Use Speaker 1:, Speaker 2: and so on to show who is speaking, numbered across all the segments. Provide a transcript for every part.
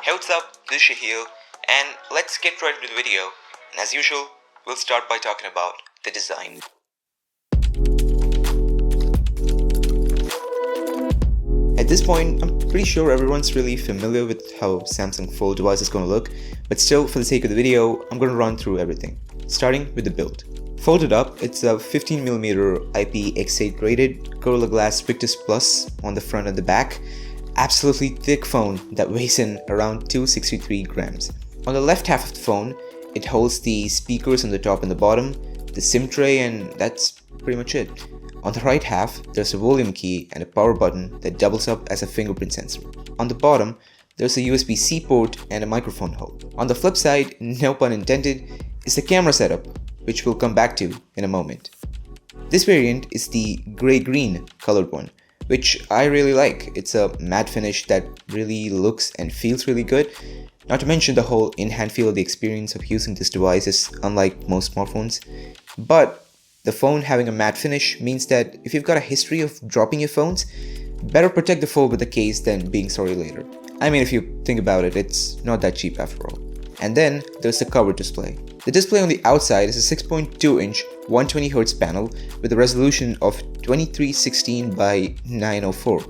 Speaker 1: Hey, what's up? This is Shaheel, and let's get right into the video. And as usual, we'll start by talking about the design. At this point, I'm pretty sure everyone's really familiar with how Samsung Fold device is going to look, but still, for the sake of the video, I'm going to run through everything, starting with the build. Folded up, it's a 15mm IPX8 rated Gorilla Glass Victus Plus on the front and the back. Absolutely thick phone that weighs in around 263 grams. On the left half of the phone, it holds the speakers on the top and the bottom, the SIM tray, and that's pretty much it. On the right half, there's a volume key and a power button that doubles up as a fingerprint sensor. On the bottom, there's a USB-C port and a microphone hole. On the flip side, no pun intended, is the camera setup, which we'll come back to in a moment. This variant is the grey-green colored one, which I really like. It's a matte finish that really looks and feels really good. Not to mention the whole in-hand feel of the experience of using this device is unlike most smartphones. But the phone having a matte finish means that if you've got a history of dropping your phones, better protect the phone with a case than being sorry later. I mean, if you think about it, it's not that cheap after all. And then there's the cover display. The display on the outside is a 6.2-inch 120Hz panel with a resolution of 2316 by 904.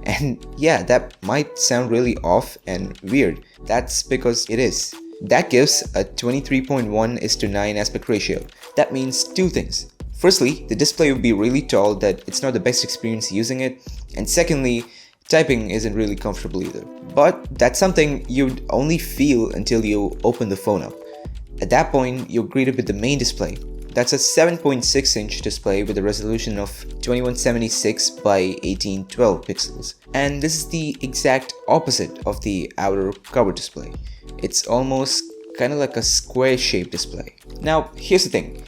Speaker 1: And yeah, that might sound really off and weird. That's because it is. That gives a 23.1:9 aspect ratio. That means two things. Firstly, the display will be really tall that it's not the best experience using it. And secondly, typing isn't really comfortable either. But that's something you'd only feel until you open the phone up. At that point, you're greeted with the main display. That's a 7.6-inch display with a resolution of 2176 by 1812 pixels. And this is the exact opposite of the outer cover display. It's almost kind of like a square-shaped display. Now, here's the thing.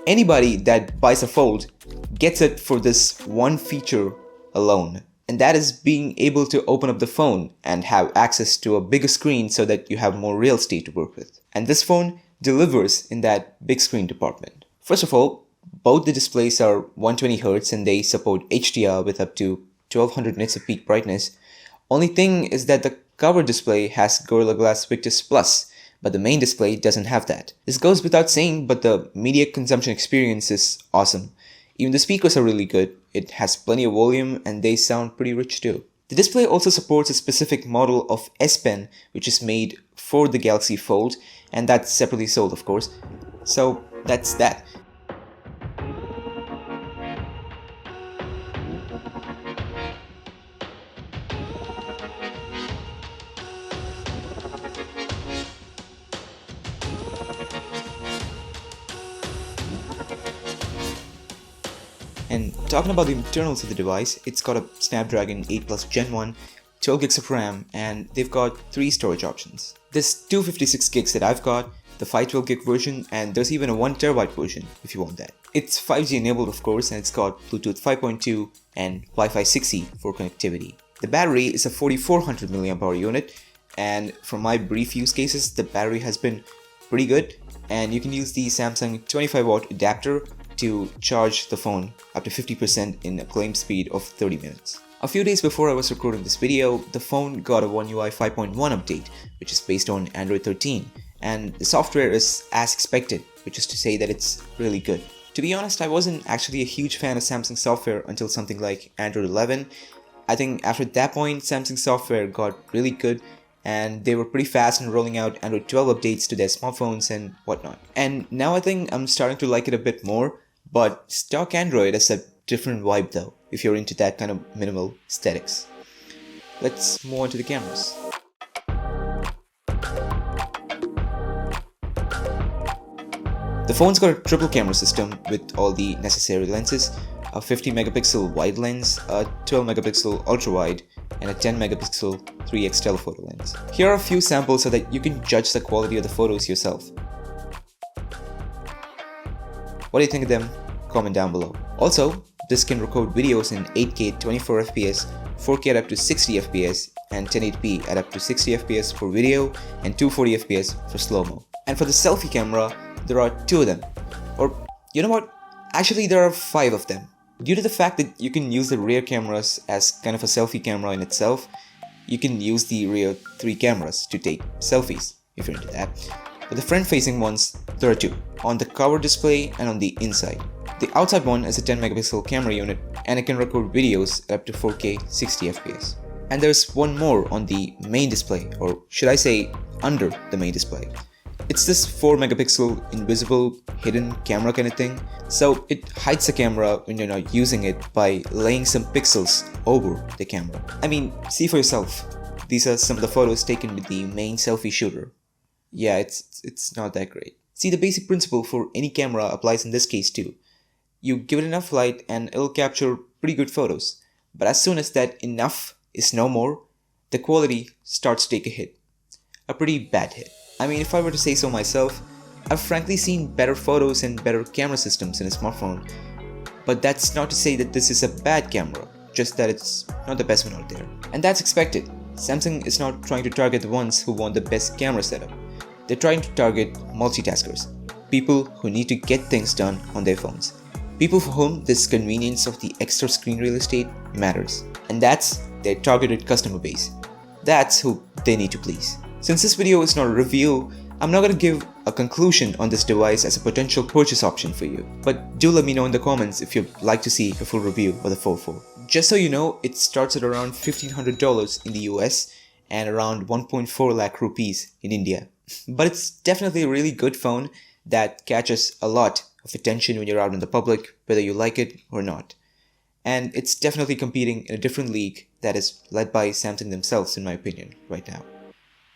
Speaker 1: Anybody that buys a Fold gets it for this one feature alone. And that is being able to open up the phone and have access to a bigger screen so that you have more real estate to work with. And this phone delivers in that big screen department. First of all, both the displays are 120Hz and they support HDR with up to 1200 nits of peak brightness. Only thing is that the cover display has Gorilla Glass Victus Plus, but the main display doesn't have that. This goes without saying, but the media consumption experience is awesome. Even the speakers are really good, it has plenty of volume and they sound pretty rich too. The display also supports a specific model of S Pen which is made for the Galaxy Fold, and that's separately sold of course. So that's that. And talking about the internals of the device, it's got a Snapdragon 8 Plus Gen 1, 12 gigs of RAM, and they've got 3 storage options. There's 256 gigs that I've got, the 512 gig version, and there's even a 1TB version if you want that. It's 5G enabled of course, and it's got Bluetooth 5.2 and Wi-Fi 6E for connectivity. The battery is a 4400 mAh unit, and from my brief use cases, the battery has been pretty good, and you can use the Samsung 25-watt adapter to charge the phone up to 50% in a claimed speed of 30 minutes. A few days before I was recording this video, the phone got a One UI 5.1 update, which is based on Android 13, and the software is as expected, which is to say that it's really good. To be honest, I wasn't actually a huge fan of Samsung software until something like Android 11. I think after that point, Samsung software got really good, and they were pretty fast in rolling out Android 12 updates to their smartphones and whatnot. And now I think I'm starting to like it a bit more. But stock Android has a different vibe though, if you're into that kind of minimal aesthetics. Let's move on to the cameras. The phone's got a triple camera system with all the necessary lenses, a 50 megapixel wide lens, a 12 megapixel ultra wide, and a 10 megapixel 3x telephoto lens. Here are a few samples so that you can judge the quality of the photos yourself. What do you think of them? Comment down below. Also, this can record videos in 8K 24fps, 4K at up to 60fps, and 1080p at up to 60fps for video and 240fps for slow-mo. And for the selfie camera, there are 2 of them. Or, you know what? Actually, there are 5 of them. Due to the fact that you can use the rear cameras as kind of a selfie camera in itself, you can use the rear 3 cameras to take selfies if you're into that. But the front-facing ones, there are 2, on the cover display and on the inside. The outside one is a 10 megapixel camera unit and it can record videos at up to 4K 60 FPS. And there's one more on the main display, or should I say under the main display. It's this 4 megapixel invisible hidden camera kind of thing, so it hides the camera when you're not using it by laying some pixels over the camera. I mean, see for yourself. These are some of the photos taken with the main selfie shooter. Yeah, it's not that great. See, the basic principle for any camera applies in this case too. You give it enough light and it'll capture pretty good photos. But as soon as that enough is no more, the quality starts to take a hit. A pretty bad hit. I mean, if I were to say so myself, I've frankly seen better photos and better camera systems in a smartphone. But that's not to say that this is a bad camera, just that it's not the best one out there. And that's expected. Samsung is not trying to target the ones who want the best camera setup. They're trying to target multitaskers, people who need to get things done on their phones, people for whom this convenience of the extra screen real estate matters. And that's their targeted customer base. That's who they need to please. Since this video is not a review, I'm not going to give a conclusion on this device as a potential purchase option for you. But do let me know in the comments if you'd like to see a full review of the Fold 4. Just so you know, it starts at around $1,500 in the US and around 1.4 lakh rupees in India. But it's definitely a really good phone that catches a lot of attention when you're out in the public, whether you like it or not. And it's definitely competing in a different league that is led by Samsung themselves, in my opinion, right now.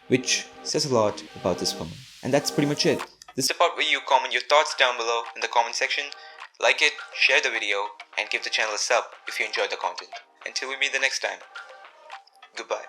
Speaker 1: Which says a lot about this phone. And that's pretty much it. This is the part where you comment your thoughts down below in the comment section. Like it, share the video, and give the channel a sub if you enjoyed the content. Until we meet the next time. Goodbye.